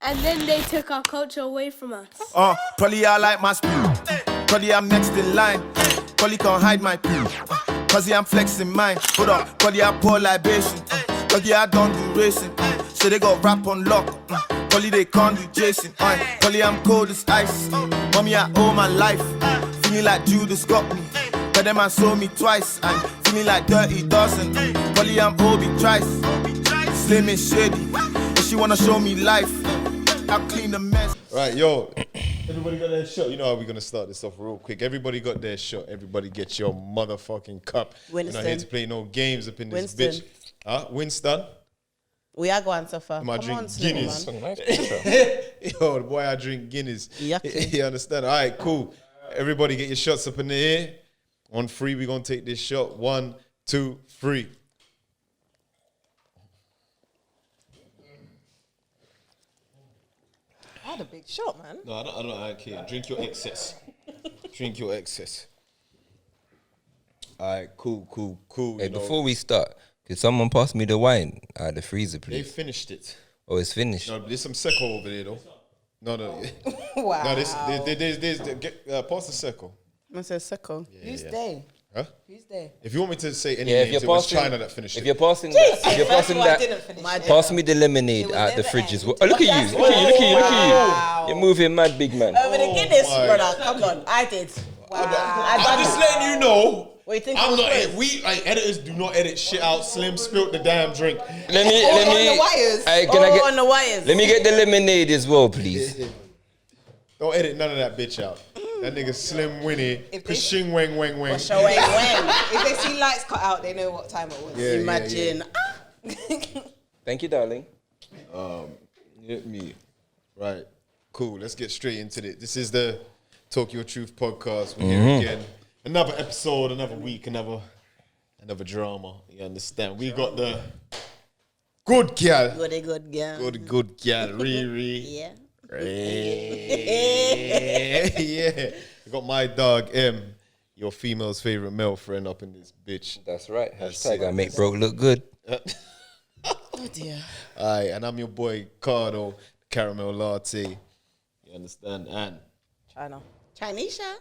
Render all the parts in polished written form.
And then they took our culture away from us. Probably I like my speed. Probably I'm next in line. Probably can't hide my pee. Cause I'm flexing mine. Hold up, probably I pour libation. Probably I don't do racing. So they got rap on lock. Probably they can't do Jason. Probably I'm cold as ice. Mommy, I owe my life. Feeling like Judas got me. But them man saw me twice. And feeling like Dirty Dawson. Probably I'm Obi Trice. Slim and shady. If she wanna show me life, I'll clean the mess. Right, yo. Everybody got their shot. You know how we're going to start this off real quick. Everybody got their shot. Everybody get your motherfucking cup. Winston. We're not here to play no games up in this Winston. bitch. Winston? We are going so far. I Come drink on, Slim, Guinness. man. Yo, the boy, I drink Guinness. Yucky. You understand? All right, cool. Everybody get your shots up in the air. On 3, we're going to take this shot. 1, 2, 3. I had a big shot, man. No, I don't care. Drink your excess. Drink your excess. All right, cool. Hey, before we start, could someone pass me the wine out of the freezer, They please? finished it. Oh, it's finished. No, there's some Secco over there, though. No. Wow. No, there's pass the Secco. I said Secco. Who's they? Huh? Who's they? If you want me to say any Yeah, names, it was China that finished if it. you're passing that, if you're passing I that, didn't finish it. pass me the lemonade was out the never fridge as well. end. Oh, look at you, look at you. You're moving mad, big man. Over the Guinness, my brother. Come on. I did. Wow. I'm just letting you know. What do you think I'm it was not. first? We like editors do not edit shit out. Slim spilt the damn drink. Let me. on the wires. Hey, can I get on the wires. Let me get the lemonade as well, please. Don't edit none of that bitch out. That nigga Slim Winnie. Kashing wang wang wang. Show wang wang. If they see lights cut out, they know what time it was. Yeah, Imagine. Thank you, darling. Hit me. Right. Cool. Let's get straight into it. This is the Talk Your Truth podcast. We're here again. Another episode, another week, another drama. You understand? We got the good gal. Good girl. Good gal. Riri. Yeah. Yeah. We got my dog M, your female's favorite male friend up in this bitch. That's right. Hashtag I make broke look good. Oh dear. Alright, and I'm your boy Cardo, caramel latte. You understand? And China. Chinesha.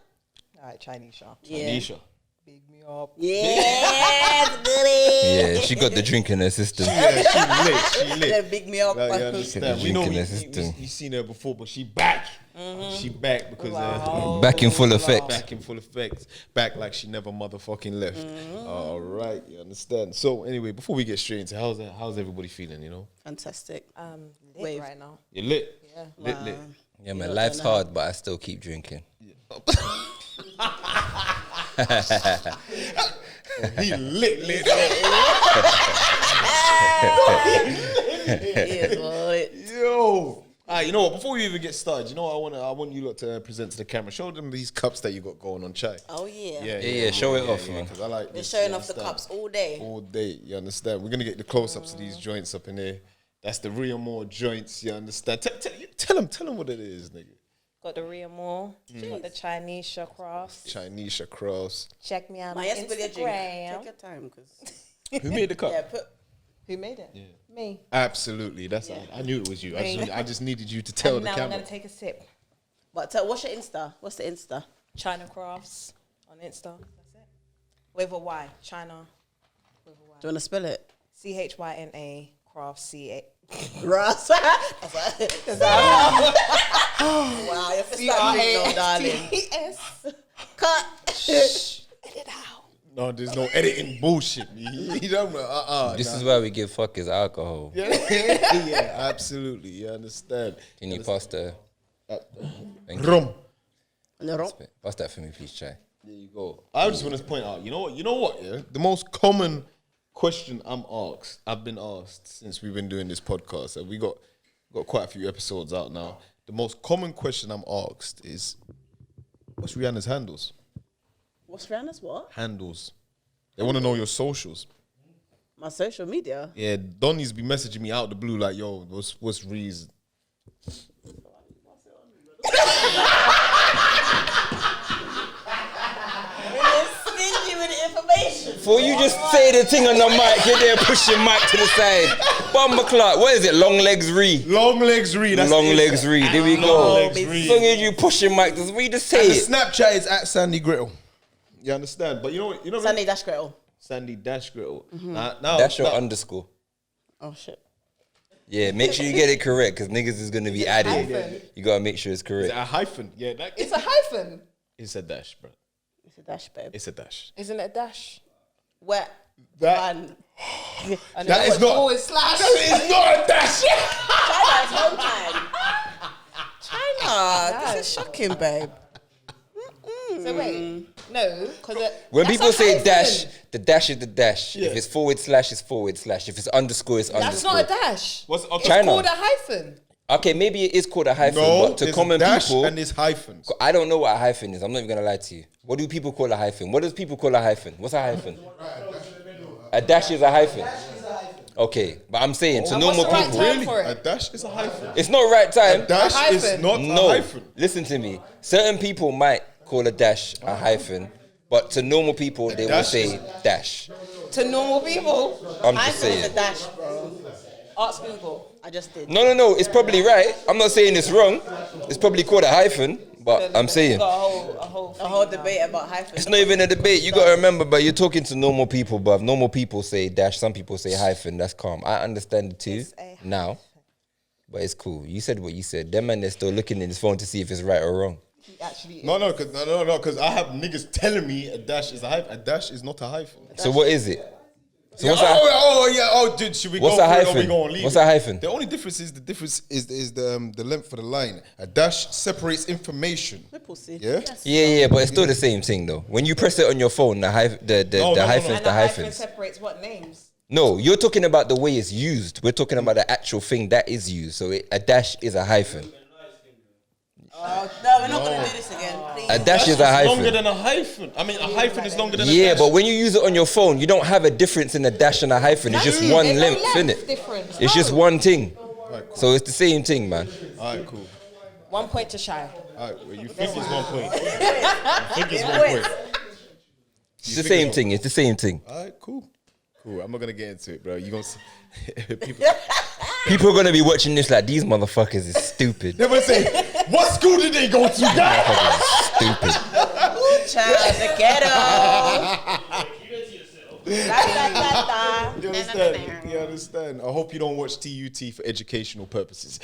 All right, Chinese. Yeah. Nisha. Big me up. Yes, goodie. Yeah, she got the drink in her system. Yeah, she lit. They big me up. Like, you understand? We Drink know in we her system. seen her before, but she back. She back because Back in full effect. back in full effect. Back like she never motherfucking left. All right, you understand? So anyway, before we get straight into how's everybody feeling, you know? Fantastic. Lit Wave. right now. You're lit. Yeah. Lit. Yeah, man, life's hard, but I still keep drinking. He lit. Yo. Alright, you know what? Before we even get started, you know what I want you lot to present to the camera. Show them these cups that you got going on, Chai. Oh yeah. Yeah, show it off, man. Because I like They're this. showing you off the understand? cups all day. All day, you understand? We're gonna get the close-ups of these joints up in there. That's the real more joints, you understand? Tell them what it is, nigga. Got the Ria Moore. Got the Chinese crafts. Chinese cross. Check me out on My yes, drink. Take Instagram. your time, cause Who made the cup? yeah, put. Who made it? Me. Absolutely. I knew it was you. Me. I just needed you to tell And the now camera. I'm going to take a sip. But what's your Insta? What's the Insta? China crafts on Insta. That's it. With a Y. China. With a Do Y. you wanna spell it? CHYNA crafts CA. Ross. Wow, you're starting no, darling. Yes. Cut. Edit out. No, there's no editing bullshit. You don't This is why we give fuckers alcohol. yeah, absolutely. You understand? Can you pass the Rum. pass that for me, please, Chai? There you go. I just want to point out, you know what, yeah? The most common question I've been asked since we've been doing this podcast, and we got quite a few episodes out now. The most common question I'm asked is, what's Rihanna's handles? What's Rihanna's what? Handles. They want to know your socials. My social media. Yeah, Donnie's be messaging me out the blue like, yo, what's Ree's? Stingy with the information. Before you just say the thing on the mic, you're there pushing mic to the side. Bumper clock. What is it? Long legs re. Long legs re. That's Long it. legs re. There we Long go. legs As re. long as you pushing mic, just we just say And the it. Snapchat is at Sandy Griddle. You understand? But you know what? Sunday dash grill. Sandy Dash Griddle. Mm-hmm. Now, That's your underscore. Oh shit. Yeah, make sure you get it correct because niggas is gonna be adding. hyphen? You gotta make sure it's Is correct. it a hyphen? Yeah, It's a hyphen. it's a dash, bro. It's a dash, babe. It's a dash. Isn't it a dash? Where? That- Man. And That then is not- forward slash. It's not a dash. China's home time. China. This is shocking, babe. So wait, no, because When that's people a say hyphen. dash, the dash is the dash. Yeah. If it's forward slash, it's forward slash. If it's underscore, it's That's underscore. not a dash. What's It's China? called a hyphen. Okay, maybe it is called a hyphen, No, but to there's common a dash people, and there's hyphens. I don't know what a hyphen is. I'm not even gonna lie to you. What do people call a hyphen? What does people call a hyphen? What's a hyphen? A dash is a hyphen. Okay, but I'm saying to And normal what's the right people, term Really? for A it? dash is a hyphen. it's not right time. Dash is hyphen. not No, a hyphen. listen to me. Certain people might call a dash a hyphen, but to normal people they will dash say dash. To normal people, I'm just Hyphen is a saying. dash, bro. ask Google. I just did. No, it's probably right. I'm not saying it's wrong. It's probably called a hyphen, but I'm saying Got a whole debate about hyphen. it's not even a debate. You gotta remember, but you're talking to normal people, bruv. Normal people say dash. Some people say hyphen. That's calm. I understand it too now, but it's cool. You said what you said. Them man, they're still looking in his phone to see if it's right or wrong. actually. No, because I have niggas telling me a dash is a hyphen. A dash is not a hyphen. So what is it? So Yeah, what's that? dude, should we What's go a for it or hyphen? we gonna leave What's it? a hyphen? The only difference is the length of the line. A dash separates information. Pussy. Yeah? Yeah, but it's still the same thing though. When you press it on your phone, the hyphen's And the a hyphen hyphens. separates what names? No, you're talking about the way it's used. We're talking about the actual thing that is used. So a dash is a hyphen. No, we're not gonna do this again. Please. A dash is a Longer hyphen. than a hyphen. I mean, a hyphen is longer than a Yeah, dash. but when you use it on your phone, you don't have a difference in a dash and a hyphen. It's just one There's no length, length innit? difference. It's just No. one thing. Alright, cool. So it's the same thing, man. Alright, cool. 1 point to Shy. Alright, well, you think it's 1 point. You think it's 1 point. It's the same thing. It's the same thing. Alright, cool. Cool. I'm not gonna get into it, bro. You gonna see people. People are gonna be watching this like these motherfuckers is stupid. They're gonna say, "What school did they go to?" Stupid. Child, the ghetto. You understand? You understand? I hope you don't watch TUT for educational purposes.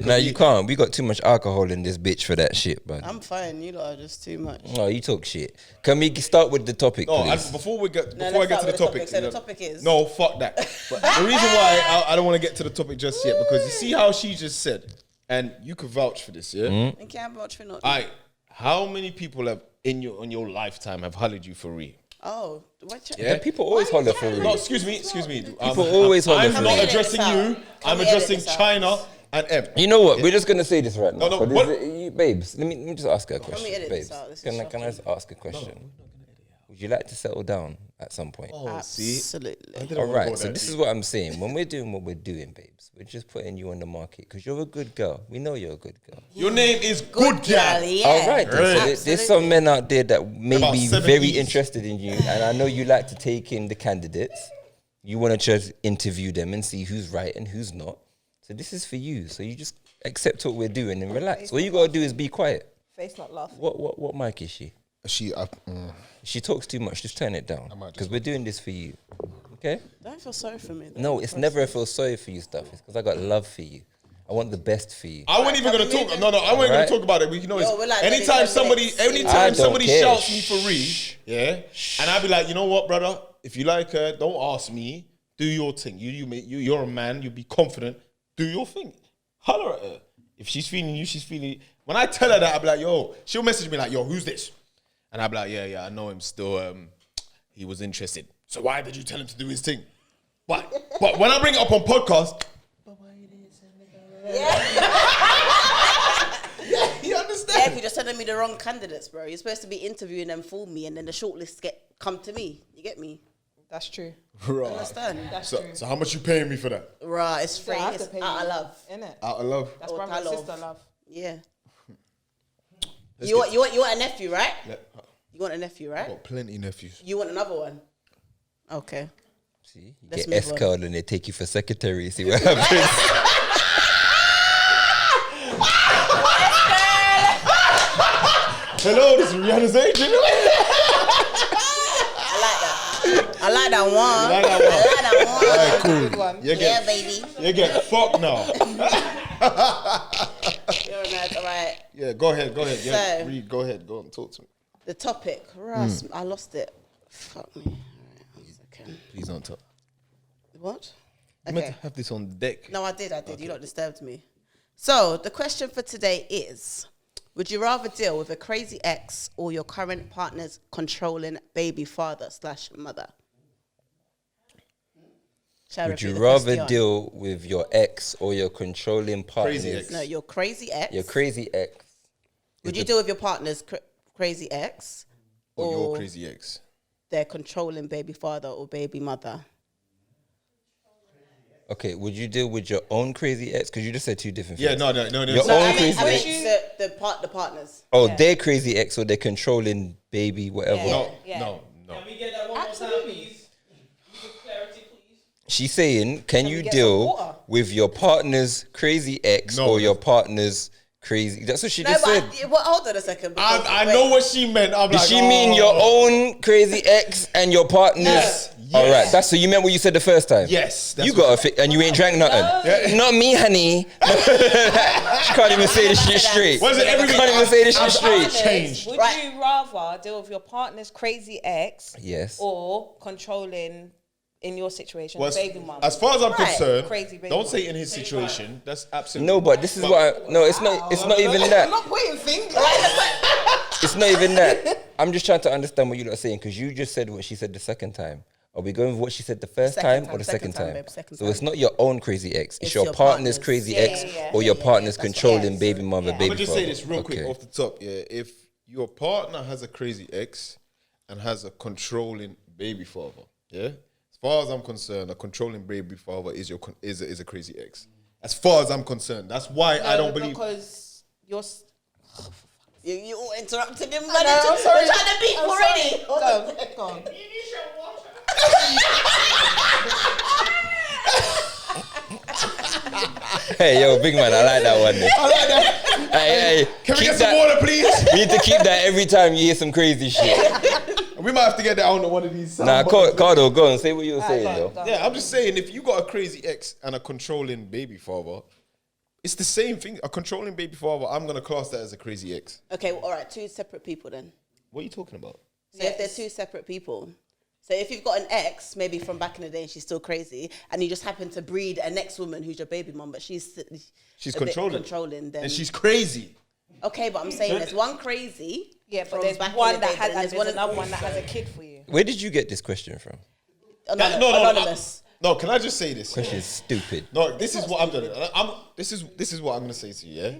No, you can't. We got too much alcohol in this bitch for that shit, man. I'm fine. You lot are just too much. Oh, you talk shit. Can we start with the topic, No, please? before I get to let's the start with the topic. topic. So the topic is? No, fuck that. But the reason why I don't want to get to the topic just yet because you see how she just said, and you can vouch for this, yeah. I can't vouch for not. Alright, how many people have in your lifetime have hollered you for real? Oh, what? Yeah, people always holler for No, real. excuse me. People always holler I'm for not real. addressing you. I'm we edit addressing this out? China and M. You know what? We're just gonna say this right now. No, But what? babes, let me just ask her a question. edit Babes, this out? This is can I just ask a question? Would you like to settle down at some point? Absolutely. All right, so this is what I'm saying. When we're doing what we're doing, babes, we're just putting you on the market because you're a good girl. We know you're a good girl. Your name is Good Gal. Yeah. All right, then. So there's some men out there that may About be 70s. very interested in you, and I know you like to take in the candidates. You want to just interview them and see who's right and who's not. So this is for you. So you just accept what we're doing and relax. All you gotta do is be quiet. Face not laughing. What mic is she? She talks too much. Just turn it down because we're doing this for you. Okay? Don't feel sorry for me. Though. No, it's never a feel sorry for you stuff. It's because I got love for you. I want the best for you. I wasn't even gonna talk. No, I wasn't Right. gonna talk about it. You know, Yo, we're like anytime 30 somebody, minutes. I anytime don't somebody care. shouts me for real, yeah, and I'd be like, you know what, brother? If you like her, don't ask me. Do your thing. You're a man. You be confident. Do your thing. Holler at her. If she's feeling you, she's feeling. When I tell her that, I'll be like, yo. She'll message me like, yo, who's this? And I'll be like, yeah, I know him still. He was interested. So why did you tell him to do his thing? But when I bring it up on podcast, you understand? Yeah, if you're just sending me the wrong candidates, bro. You're supposed to be interviewing them for me, and then the shortlists come to me. You get me? That's true. Right. Understand? That's So, true. so how much you paying me for that? Right, it's free. I have It's to pay out of you. love. Innit? Out of love. That's Or brother and love. sister love. Yeah. You want a nephew, right? You want a nephew, right? Got plenty nephews. You want another one? Okay. See, you Let's get move S on. curled and they take you for secretary. See what happens. Hello, this is Rihanna's agent. I like that one. Like that one. I like that one. All right, cool. You Yeah, get, baby. you get fucked now. You're nice, all right. Yeah, go ahead. Yeah, So- Reed, go ahead. Go and talk to me. The topic. Russ, I lost it. Fuck me. All right, 1 second. Please don't talk. What? You meant Okay. to have this on deck. No, I did. You lot disturbed me. So the question for today is: would you rather deal with a crazy ex or your current partner's controlling baby father / mother? Shall I Would you repeat the rather question? deal with your ex or your controlling partner's? Crazy ex. No, your crazy ex. Your crazy ex. Would you deal with your partner's crazy ex Or or your crazy ex. their controlling baby father or baby mother? Okay, would you deal with your own crazy ex? Because you just said two different Yeah, things. no. Your No, own I mean, crazy ex. the partners. Oh, their crazy ex or their controlling baby, whatever. No. Yeah. Can we get that one more time, please? Give clarity, please. She's saying, can you we get deal some water? with your partner's crazy ex No. or your partner's crazy? That's what she No, just but said. hold on a second. because- I wait. know what she meant. I'm Did like, she mean your own crazy ex and your partner's? Yes. All right, that's so you meant what you said the first time. Yes. You got and you ain't drank nothing. Not me, honey. She can't even say this shit straight. Was it everything? Can't even say this shit I've straight. changed. Would Right. you rather deal with your partner's crazy ex Yes. or controlling, in your situation, Was, baby mum? as far as I'm Right. concerned, Crazy baby don't mum. say in his situation. That's absolutely No, but this is what I, no, it's not even that. pointing fingers. It's not even that. I'm just trying to understand what you're saying because you just said what she said the second time. Are we going with what she said the first Second time or the time, second second time, time? babe, second So time. it's not your own crazy ex. It's It's your your partner's partner's. crazy Yeah, ex yeah, or your yeah, partner's that's what- controlling yes. baby mother, Yeah. baby I'm gonna just say father. this real quick Okay. off the top. Yeah, if your partner has a crazy ex and has a controlling baby father, yeah, as far as I'm concerned, a controlling baby father is is a crazy ex. As far as I'm concerned, that's why I don't believe. Because you're. You all interrupted him. I know, I'm sorry. You're trying to beat I'm already. sorry. Go on. Hey, yo, big man, I like that one. I like that. Hey, Can we keep get some that- water, please? We need to keep that every time you hear some crazy shit. We might have to get that on one of these. Nah, sound Cardo, go on, say what you were saying, go yo. on, go on. Yeah, I'm just saying, if you got a crazy ex and a controlling baby father, it's the same thing. A controlling baby father, I'm gonna class that as a crazy ex. Okay, well, all right, two separate people then. What are you talking about? So if they're two separate people, so if you've got an ex, maybe from back in the day, and she's still crazy, and you just happen to breed a next woman who's your baby mum, but she's a bit controlling, then And she's crazy. okay. But I'm saying there's one crazy. Yeah, but from there's back in one the that day, but has, then and there's there's another one that has a kid for you. Where did you get this question from? Anonymous. No, can I just say this? Question is stupid. No, this is what I'm doing. This is what I'm gonna say to you. Yeah,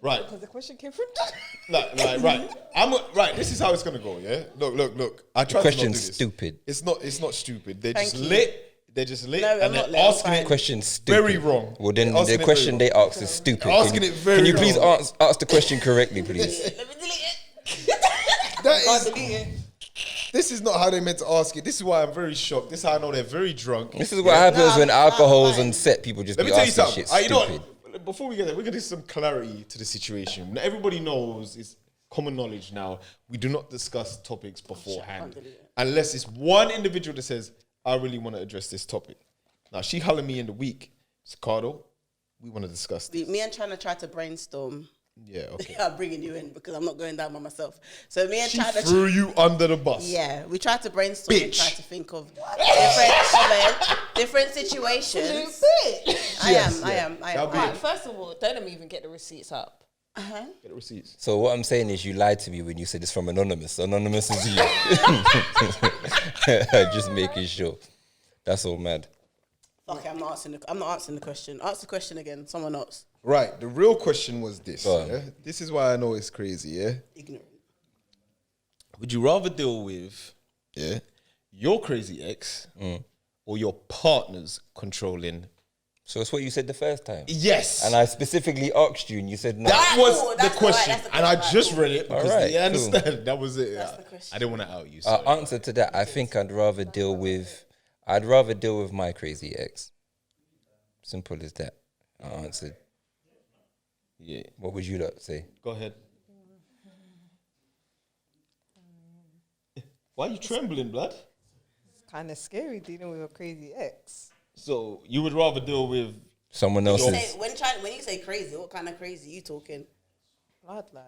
right. Because the question came from. Right. Right. This is how it's gonna go. Yeah. Look. I try to not do Question's this. stupid. It's not stupid. They're Thank just you. lit. They're just lit, No, I'm and not they're lit, I'm asking fine. it. Question's stupid. Very wrong. Well, then They're asking the it question very they ask is stupid. Asking it very Can you please wrong. ask the question correctly, please? Let me delete it. That is. This is not how they meant to ask it. This is why I'm very shocked. This is how I know they're very drunk. This is what happens when I'm alcohol's fine. on set. People just Let be me tell you asking something. shit You know stupid. what? Before we get there, we're gonna do some clarity to the situation. Now, everybody knows it's common knowledge now. We do not discuss topics beforehand unless it's one individual that says, "I really want to address this topic." Now, she hollered me in the week, Ricardo, we want to discuss this. Me and China tried to brainstorm. Yeah, okay. I'm bringing you in because I'm not going down by myself. So me and She China. threw you under the bus. Yeah, we tried to brainstorm and Bitch. try to think of different situations. I am. That'll be Right, it. first of all, don't let me even get the receipts up. Get the receipts. So what I'm saying is you lied to me when you said it's from Anonymous. Anonymous is you. Just making sure. That's all mad. Okay, I'm not answering the question. Ask the question again. Someone else. Right. The real question was this. Go on. Yeah? This is why I know it's crazy. Yeah. Ignorant. Would you rather deal with your crazy ex or your partner's controlling So it's what you said the first time. Yes. And I specifically asked you, and you said no. That Alright, was cool, the that's question. alright, that's the And I question, just alright, read it because Alright, you cool. understand. That was it. That's the question. I didn't want to out you. Our Sorry. answer to that, I think I'd rather deal with my crazy ex. Simple as that. I answered. Yeah. What would you lot say? Go ahead. Why are you trembling, blood? It's kind of scary dealing with a crazy ex. So you would rather deal with Someone When else's. you say crazy, what kind of crazy you talking? Blood, like,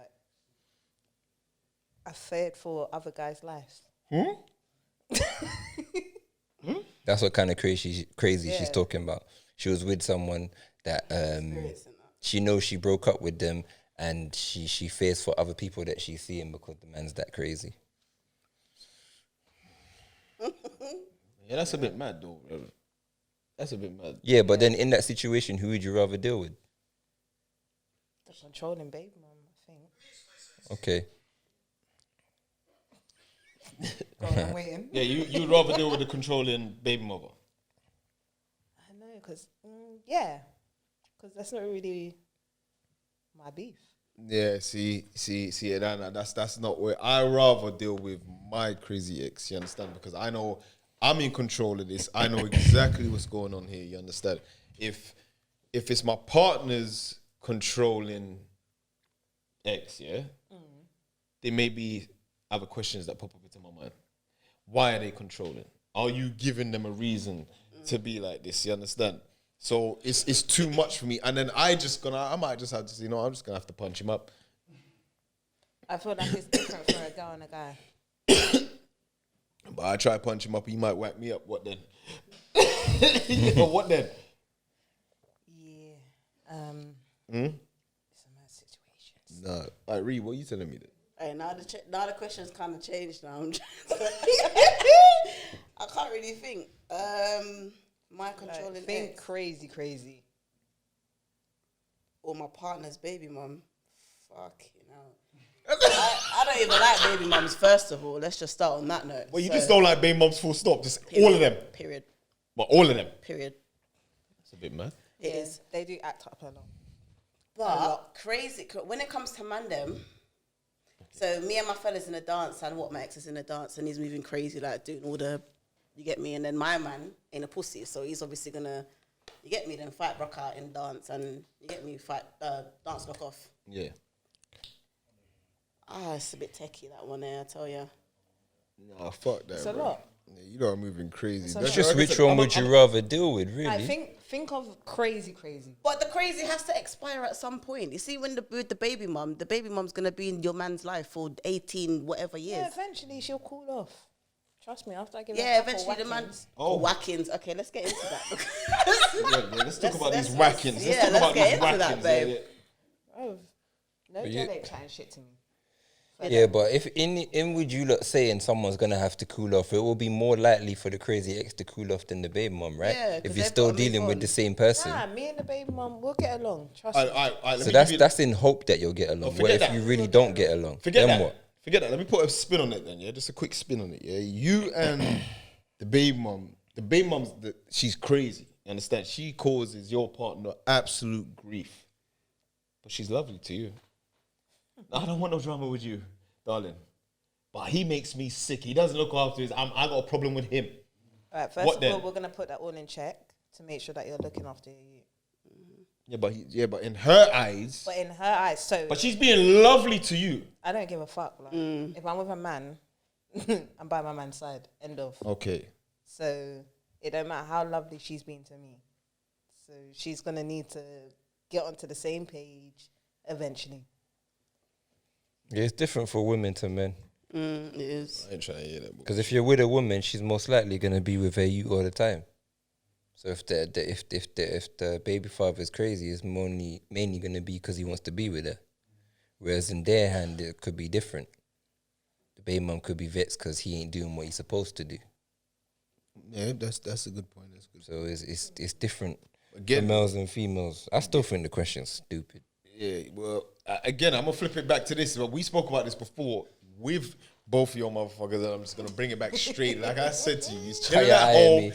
I feared for other guys' lives. That's what kind of crazy she's Yeah. talking about. She was with someone that she knows she broke up with them, and she fears for other people that she's seeing because the man's that crazy. Yeah, that's a bit mad though. Bro. That's a bit mad. Yeah, but then in that situation, who would you rather deal with? The controlling baby mum, I think. Okay. Go on, I'm waiting. Yeah, you'd rather deal with the controlling baby mother. I know, because, because that's not really my beef. Yeah, see, that's not where I rather deal with my crazy ex. You understand? Because I know I'm in control of this. I know exactly what's going on here. You understand? If it's my partner's controlling ex, yeah, there may be other questions that pop up into my mind. Why are they controlling? Are you giving them a reason to be like this? You understand? So it's too much for me. And then I might just have to, I'm just gonna have to punch him up. I feel like it's different for a girl and a guy. But I try to punch him up, he might whack me up. What then? Yeah, what then? Yeah. It's a mad situation. Nah, like Ree, what are you telling me then? Hey, now the question's kind of changed now. I'm I can't really think. My controlling Think ex crazy. or my partner's baby mum. Fuck, I don't even like baby mums, first of all. Let's just start on that note. Well, you just don't like baby mums full stop. Just period, all of them. Period. But all of them. Period. That's a bit mad. It is. They do act up a lot. But crazy, when it comes to Mandem, so me and my fella's in a dance, and my ex is in a dance, and he's moving crazy, like doing all the, you get me? And then my man ain't a pussy, so he's obviously gonna, you get me, then fight broke out in dance, and you get me, dance knock off. Yeah. It's a bit techie, that one there, I tell you. Nah, fuck that. It's a bro. lot. Yeah, you know I'm moving crazy. It's a That's lot. Just which one would you rather deal with, really? I think of crazy. But the crazy has to expire at some point. You see, with the baby mum's gonna be in your man's life for 18 whatever years. Yeah, eventually she'll cool off. Trust me, after I give Yeah, her a couple eventually the man. whackings. Whackings. Okay, let's get into that. yeah, let's talk about these let's- whackings. yeah, Let's talk let's about get these into that, whackings. babe. Oh, no you- girl ain't chatting shit to me. Yeah, but if in would you lot saying someone's gonna have to cool off, it will be more likely for the crazy ex to cool off than the baby mum, right? Yeah, 'cause if you're they've still gotta move dealing with on. the same person. Nah, me and the baby mum, we'll get along. Trust All me. right, let So me that's give you- that's in hope that you'll get along. forget What if that. you really don't get along? Forget then that. what? Forget that. Let me put a spin on it then, yeah? Just a quick spin on it, yeah? You and the baby mum's, she's crazy. You understand? She causes your partner absolute grief. But she's lovely to you. I don't want no drama with you, darling. But he makes me sick. He doesn't look after his... I got a problem with him. All right, first What of all, then? we're going to put that all in check to make sure that you're looking after you. Yeah, but in her eyes... But in her eyes, so But she's being lovely to you. I don't give a fuck. Like, if I'm with a man, I'm by my man's side. End of. Okay. So it don't matter how lovely she's been to me. So she's going to need to get onto the same page eventually. Yeah, it's different for women to men. It is. I ain't trying to hear that. Because if you're with a woman, she's most likely gonna be with her you all the time. So if the baby father is crazy, it's mainly gonna be because he wants to be with her. Whereas in their hand, it could be different. The baby mum could be vexed because he ain't doing what he's supposed to do. Yeah, that's a good point. That's good. So it's different Again- for males and females. I still think the question's stupid. Yeah, well, again, I'm gonna flip it back to this. But we spoke about this before. With both of your motherfuckers, and I'm just gonna bring it back straight. Like I said to you, he's Cut chilling your at eye at home. me.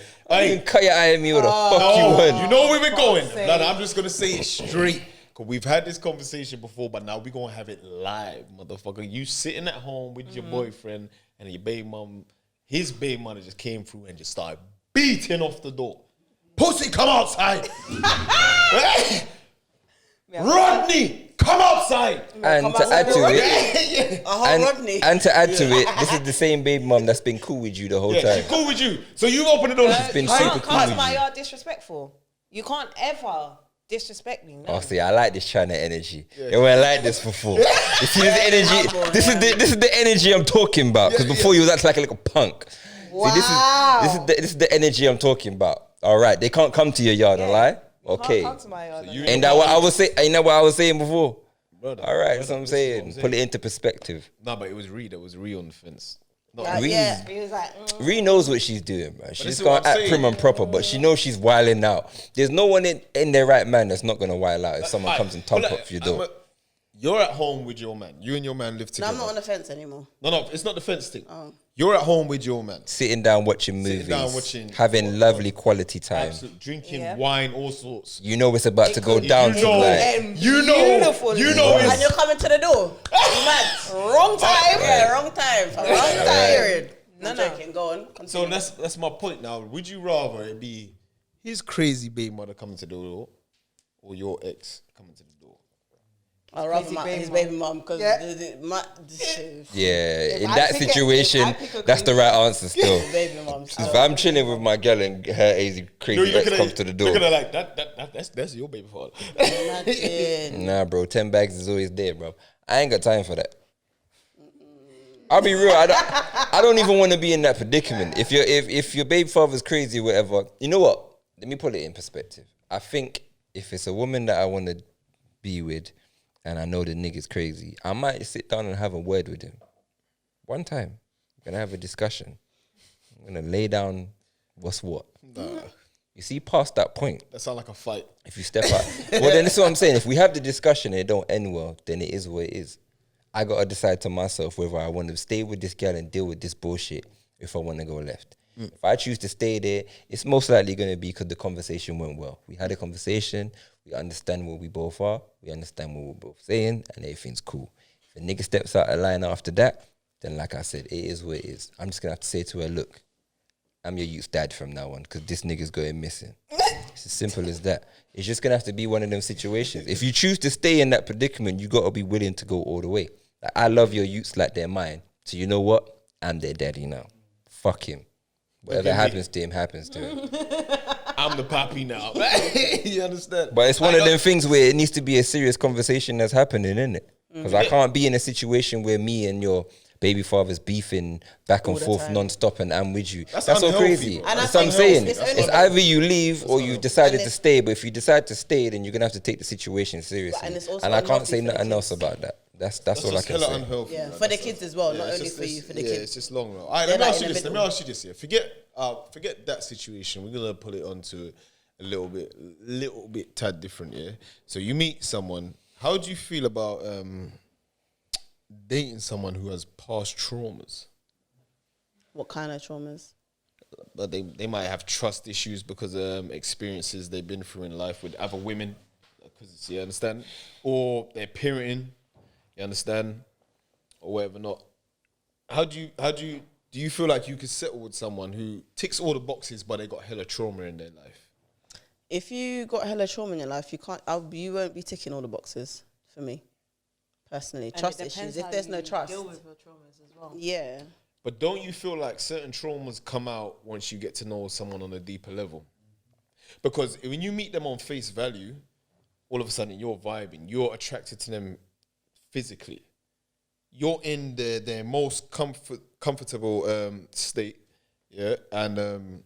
You can cut your eye at me with the fuck you want. You know where we're going. say No, I'm just gonna say it straight. Cause we've had this conversation before, but now we're gonna have it live, motherfucker. You sitting at home with your boyfriend and your baby mom, his baby mother just came through and just started beating off the door. Pussy, come outside. Rodney, come outside. And to add to it, A whole Rodney. and to add to it, this is the same baby mom that's been cool with you the whole Yeah, time. she's cool with you. So you open the door. She's been You super can't cool come with to my you. yard disrespectful. You can't ever disrespect me. No. Oh, see, I like this China energy. Yeah, I like this before. You see this energy? This is the energy I'm talking about. Because before you was acting like a little punk. Wow. See, this is the energy I'm talking about. All right, they can't come to your yard and lie. You Okay, can't come to my yard. you- ain't that what I was saying? Ain't that what I was saying before? Brother, All right, brother, that's what I'm this is saying. Put it into perspective. No, but it was Ree that was Ree on the fence. Ree, He was like, Ree knows what she's doing, man. this She's is what gonna I'm act saying. prim and proper, but she knows she's wilding out. There's no one in their right mind that's not gonna wild out if someone comes and thump up your door. You're at home with your man. You and your man live No, together. I'm not on the fence anymore. No, it's not the fence thing. You're at home with your man. Sitting down watching movies, Sitting down watching- having lovely quality time. Absolutely. Drinking Yeah. wine, all sorts. You know it's about to go down you know, tonight. you know And you're coming to the door. You mad? wrong time. Yeah, wrong time. Wrong time. Period. No, I'm no. joking. Go on. So Continue. that's my point now. Would you rather it be his crazy baby mother coming to the door or your ex coming to the door? I'd rather Crazy his baby baby mom because Yeah. Yeah, in I that pick a- if I situation, pick a that's the crazy- right answer still. baby mom. If I'm chilling with my girl and her crazy ex comes to the door, Look at her like that's your baby father. Imagine. nah, bro, 10 bags is always there, bro. I ain't got time for that. I'll be real. I don't even want to be in that predicament. If your baby father's crazy or whatever, you know what? Let me put it in perspective. I think if it's a woman that I want to be with, and I know the nigga's crazy, I might sit down and have a word with him. One time, I'm gonna have a discussion. I'm gonna lay down what's what. You see, past that point, That sound like a fight. if you step out, well, then that's what I'm saying. If we have the discussion and it don't end well, then it is what it is. I gotta decide to myself whether I want to stay with this girl and deal with this bullshit, if I want to go left. If I choose to stay there, it's most likely going to be because the conversation went well. We had a conversation, we understand where we both are, we understand what we're both saying, and everything's cool. If a nigga steps out of line after that, then like I said, it is what it is. I'm just going to have to say to her, look, I'm your youth's dad from now on because this nigga's going missing. It's as simple as that. It's just going to have to be one of them situations. If you choose to stay in that predicament, you got to be willing to go all the way. Like, I love your youths like they're mine. So you know what? I'm their daddy now. Fuck him. Whatever happens to him, happens to him. I'm the pappy now. You understand? But it's one of them things where it needs to be a serious conversation that's happening, isn't it? Because I can't be in a situation where me and your baby father's beefing back and forth non-stop and I'm with you. That's so unhealthy, crazy. bro. And I That's what I'm think saying. it's It's only- either you leave or you've decided to stay. But if you decide to stay, then you're going to have to take the situation seriously. And it's also And I can't say unhealthy for the nothing else kids. about that. That's all I just can hella say. unhealthy. Yeah, man. for the That's kids as well, yeah, not it's only just- for you, for the yeah, kids. it's just long run. All right, They're let me like ask you in the this. Let me middle. ask you this. Yeah, forget that situation. We're gonna put it onto a little bit tad different. Yeah. So you meet someone. How do you feel about dating someone who has past traumas? What kind of traumas? But they might have trust issues because experiences they've been through in life with other women. Because you understand, or they're parenting. You understand, or whatever not. Do you feel like you could settle with someone who ticks all the boxes but they got hella trauma in their life? If you got hella trauma in your life, you won't be ticking all the boxes for me, personally. And Trust it depends issues. If how there's no you trust, deal with your traumas as well. yeah. But don't you feel like certain traumas come out once you get to know someone on a deeper level? Because when you meet them on face value, all of a sudden you're vibing, you're attracted to them physically. You're in their most comfortable state, yeah? And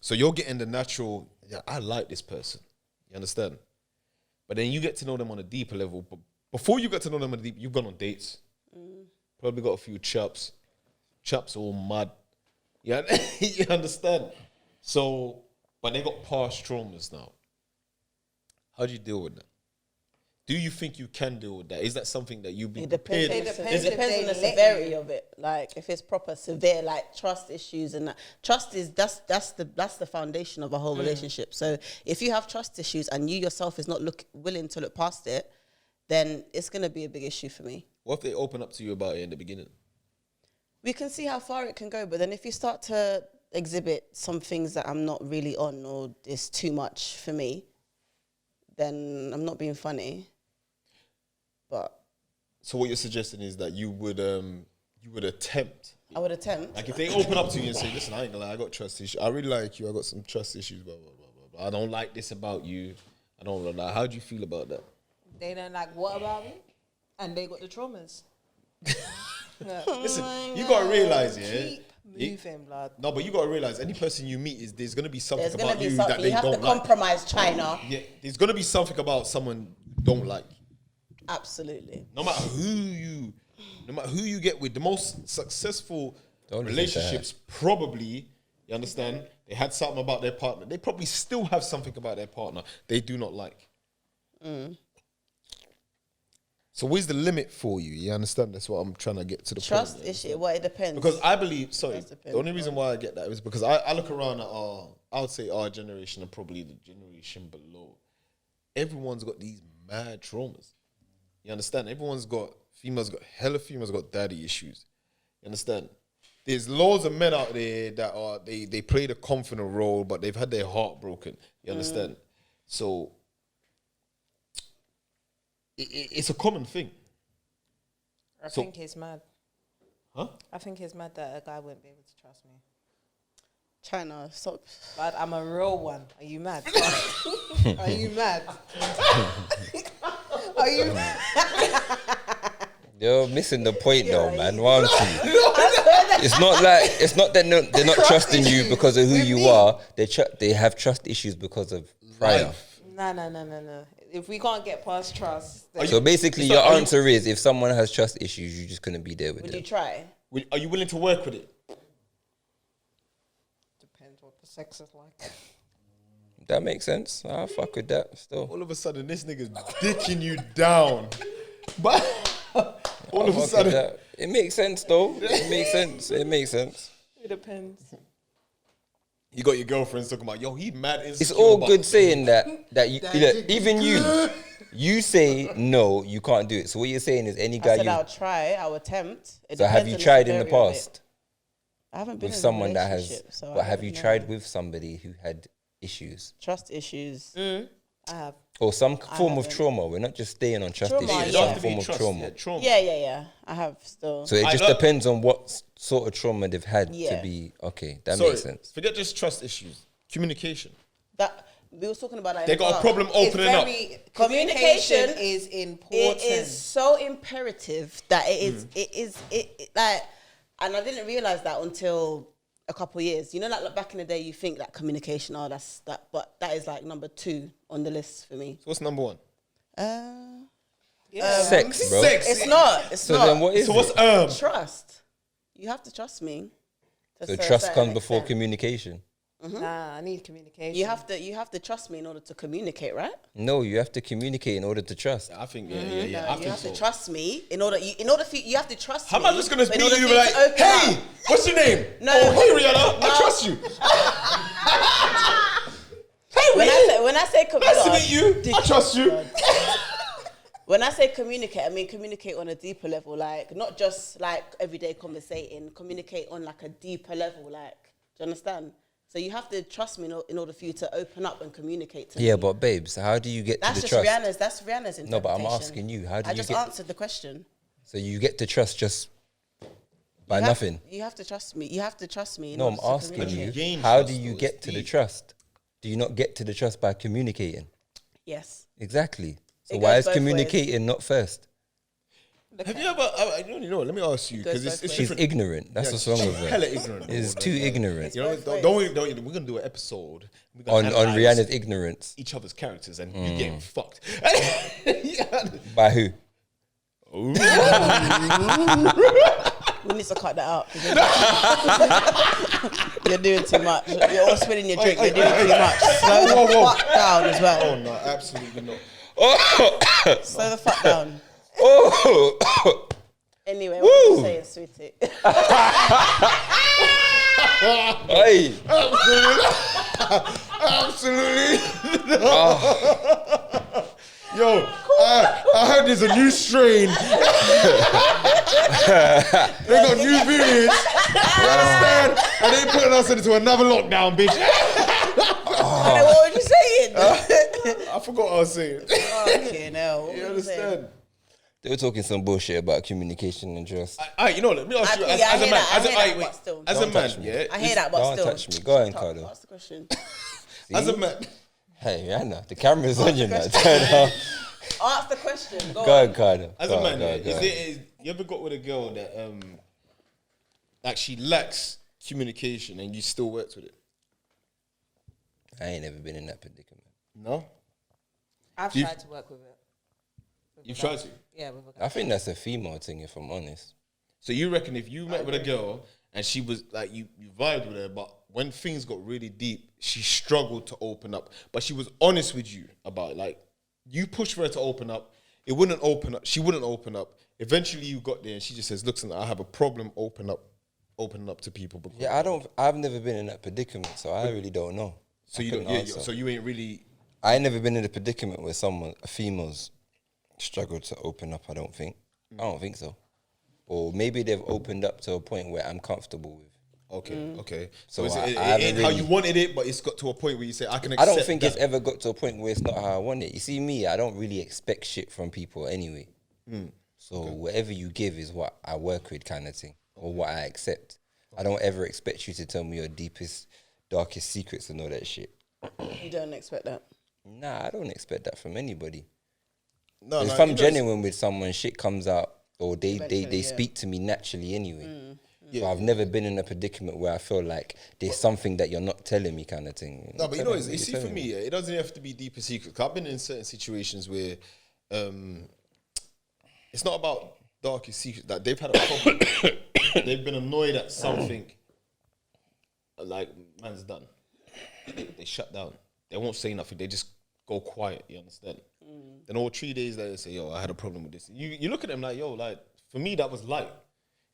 so you're getting the natural, yeah, I like this person, you understand? But then you get to know them on a deeper level. But before you get to know them on a deep, you've gone on dates, probably got a few chops all mad. Yeah, you understand? So, but they got past traumas now. How do you deal with that? Do you think you can deal with that? Is that something that you'd be It prepared? depends. It It depends on the severity of it. Like if it's proper severe, like trust issues and that. Trust is that's the foundation of a whole relationship. So if you have trust issues and you yourself is not willing to look past it, then it's gonna be a big issue for me. What if they open up to you about it in the beginning? We can see how far it can go, but then if you start to exhibit some things that I'm not really on or it's too much for me, then I'm not being funny. But So what you're suggesting is that you would attempt. I would attempt. Like if they open up to you and say, "Listen, I ain't gonna lie, I got trust issues. I really like you. I got some trust issues. Blah blah blah blah. blah. I don't like this about you. I don't know." How do you feel about that? They don't like what about me? And they got the traumas. Listen, you gotta realize, Keep moving, blood. No, but you gotta realize, any person you meet there's gonna be something There's gonna about be you something. that they You have to don't like. compromise China. Yeah, there's gonna be something about someone you don't like. Absolutely. No matter who you get with, the most successful Don't listen to relationships probably, you understand, they had something about their partner. They probably still have something about their partner they do not like. So where's the limit for you? You understand? That's what I'm trying to get to the Trust point. issue. Well, it depends. Because I believe, Trust depends. the only reason why I get that is because I look around at I would say our generation and probably the generation below. Everyone's got these mad traumas. You understand? Females got daddy issues. You understand? There's loads of men out there that they play the confident role, but they've had their heart broken. You understand? So it's a common thing. I think he's mad. Huh? I think he's mad that a guy wouldn't be able to trust me. China, stop. But I'm a real one. Are you mad? Are you mad? Are you mad? You're missing the point though, man. Why aren't you? It's not that they're not trusting you because of who you are. They have trust issues because of prior. No. If we can't get past trust, then So basically, your answer is if someone has trust issues, you're just gonna be there with Would them. you try? Are you willing to work with it? depends what the sex is like. That makes sense. I fuck with that still. All of a sudden, this nigga's dicking you down. But all of a Fuck with sudden, that. It makes sense though. It makes sense. It makes sense. It depends. you got your girlfriends talking about, yo, he mad insecure. It's all but- good saying that you look, even you say no, you can't do it. So what you're saying is any I guy said you. I'll try. I'll attempt. It So have depends you on tried in the severity of it. past I haven't been with in someone a that has? relationship, so But I have you don't know. tried with somebody who had issues Trust issues? I have. or some form of haven't. trauma? We're not just staying on trust Trauma, issues. It It's don't some have to be form of trust, trauma. yeah, trauma. Yeah. I have still. So it just look- depends on what sort of trauma they've had Yeah. to be okay. That Sorry, makes sense. forget just trust issues. Communication. That we was talking about that. They in got a class. problem opening up. Communication is important. It is so imperative that it is like, and I didn't realize that until a couple of years. You know, like back in the day, you think that communication, that's that, but that is like number 2 on the list for me. So what's number 1? Sex, bro. It's not. It's So not. then what is So it? what's Trust. You have to trust me. to So a trust certain comes before extent. communication. Nah, I need communication. You have to trust me in order to communicate, right? No, you have to communicate in order to trust. I think, No, I you think have so. to trust me in order for you have to trust How me. am I just gonna in meet order you for and be to like, open hey, up. what's your name? No. Oh, hey, Rihanna, I No. trust you. When I say Nice to meet you. I trust you. When I say communicate, I mean communicate on a deeper level, like not just like everyday conversating. Communicate on like a deeper level, like, do you understand? So you have to trust me in order for you to open up and communicate to me. Yeah, but babes, how do you get that's to the just trust? That's Rihanna's interpretation. No, but I'm asking you, how do I you just get? answered the question. So you get to trust just by You have- nothing. You have to trust me. You have to trust me. in No, I'm order to asking communicate. you, Gain how trust, do you though, get it's to the deep. trust? Do you not get to the trust by communicating? Yes. Exactly. So It why goes is both communicating not first? Have you ever? I don't know. Let me ask you because goes it's both She's different. ignorant. That's what's wrong with her. Hella ignorant. It's bro. too ignorant You know, both ways. don't we're gonna do an episode We're on gonna on analyze Rihanna's ignorance. each other's characters, and you getting fucked. By who? We need to cut that out. You're doing too much. You're all spilling your drink. You're doing too much. Slow the fuck down as well. Oh no, absolutely not. Slow the fuck down. Anyway, what are you saying, sweetie? Hey. Absolutely. Yo, I heard there's a new strain. They got new variants. You understand? And they putting us into another lockdown, bitch. What were you saying? I forgot what I was saying. Okay, no. You understand? They were talking some bullshit about communication and trust. You know, let me ask you, I as hear a man, that, as I hear that, but still. a Don't man, touch me. yeah. I hear that, but Don't still. touch me. Go ahead, Cardo. Ask the question. As a man, Hey, Rihanna, the camera's on you now. Turn off. Ask the question. Go Go on. ahead, Cardo. as Go a on, man, go yeah, on, go on. you ever got with a girl that like she lacks communication and you still worked with it? I ain't never been in that predicament. No, I've You- tried to work with it. you've tried to. Yeah, with a guy. I think that's a female thing, if I'm honest. So you reckon if you met with a girl and she was like you vibed with her, but when things got really deep, she struggled to open up, but she was honest with you about it. Like you pushed for her to open up, it wouldn't open up. She wouldn't open up. Eventually, you got there and she just says, "Listen, I have a problem opening up to people." Because I've never been in that predicament, so I really don't know. So I you don't. couldn't Yeah, answer. so you ain't really. I ain't never been in a predicament where females struggle to open up. I don't think so. Or maybe they've opened up to a point where I'm comfortable with. Okay. So So I it haven't ain't how really- you wanted it, but it's got to a point where you say, "I can I accept." don't think that. it's ever got to a point where it's not how I want it. You see me, I don't really expect shit from people anyway. So whatever you give is what I work with, kind of thing, or what I accept. I don't ever expect you to tell me your deepest, darkest secrets and all that shit. You don't expect that. Nah, I don't expect that from anybody. No, If no, I'm you know, genuine with someone, shit comes out, or they Eventually, yeah. speak to me naturally anyway. Yeah. So I've never been in a predicament where I feel like there's something that you're not telling me, kind of thing. No, but you know, Tell me what you see, you're for telling me, yeah, it doesn't have to be deeper secrets. 'Cause I've been in certain situations where it's not about darkest secrets. That they've had a problem. They've been annoyed at something. Like man's done. They shut down. They won't say nothing. They just go quiet. You understand? Then all 3 days later, they say, "Yo, I had a problem with this." You look at them like, "Yo, like for me, that was light."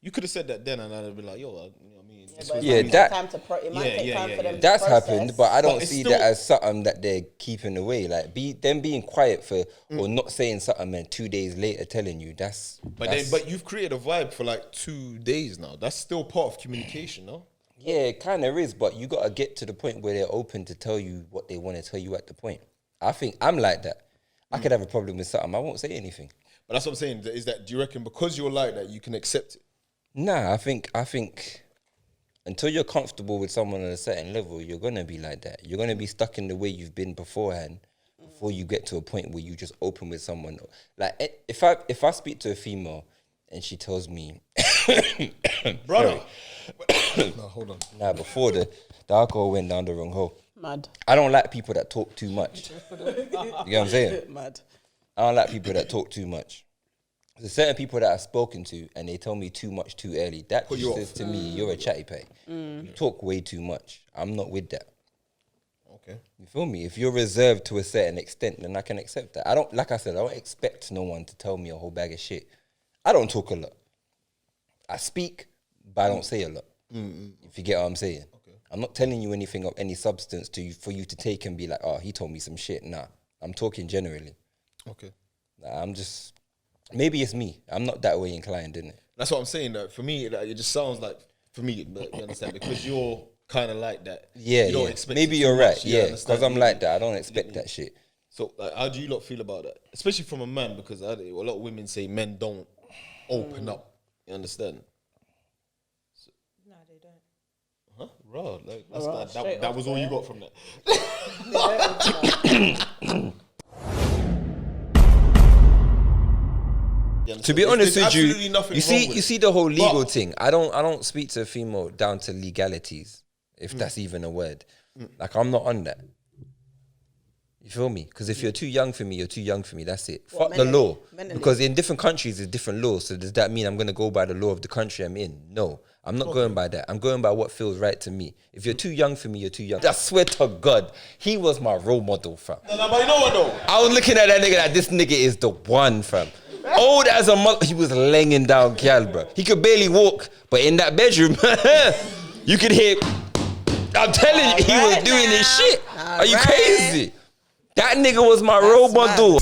You could have said that then, and I'd have been like, "Yo, you know what I mean?" This was Yeah, my that- Time to it might Yeah, take yeah, time yeah, for them yeah. to That's process. happened, but I don't it's see still- that as something that they're keeping away. Like them being quiet for or not saying something and 2 days later telling you that's. But you've created a vibe for like 2 days now. That's still part of communication, no? Yeah, it kind of is, but you gotta get to the point where they're open to tell you what they want to tell you at the point. I think I'm like that. I could have a problem with something, I won't say anything. But that's what I'm saying. Is that, do you reckon because you're like that, you can accept it? Nah, I think until you're comfortable with someone on a certain level, you're gonna be like that. You're gonna be stuck in the way you've been beforehand before you get to a point where you just open with someone. Like if I speak to a female and she tells me, Brother. No, hold on. nah, before the alcohol went down the wrong hole. Mad. I don't like people that talk too much. You get what I'm saying? Mad. I don't like people that talk too much. There's certain people that I've spoken to and they tell me too much too early. That Put just you says off. to me, you're a chatty pay. You talk way too much. I'm not with that. Okay. You feel me? If you're reserved to a certain extent, then I can accept that. I don't, like I said, I don't expect no one to tell me a whole bag of shit. I don't talk a lot. I speak, but I don't say a lot. If you get what I'm saying. Okay. I'm not telling you anything of any substance for you to take and be like, oh, he told me some shit. Nah, I'm talking generally. Okay. I'm just, maybe it's me. I'm not that way inclined, innit? That's what I'm saying. That for me, like, it just sounds like, for me, but you understand? Because you're kind of like that. Yeah, you don't yeah. expect Maybe it you're too right. much, you Yeah, understand? because I'm like that. I don't expect that shit. So, like, how do you lot feel about that? Especially from a man, because a lot of women say men don't open up. You understand? No, they don't. Huh? Raw. Like, that's Raw, that straight that off was all you there. got from that. You To be understand? honest There's with you, absolutely nothing you wrong see, with you it. see the whole legal But- thing. I don't speak to a female down to legalities, if that's even a word. Like I'm not on that. You feel me? Because if you're too young for me, you're too young for me. That's it. What, Fuck the law. mentally? Because in different countries, there's different laws. So does that mean I'm going to go by the law of the country I'm in? No. I'm not going by that. I'm going by what feels right to me. If you're too young for me, you're too young. I swear to God, he was my role model, fam. No, but you know what though? I was looking at that nigga like, this nigga is the one, fam. Old as a mother, he was laying down gal, bro. He could barely walk, but in that bedroom, you could hear, I'm telling you, he was doing his shit. Are you crazy? That nigga was my role model.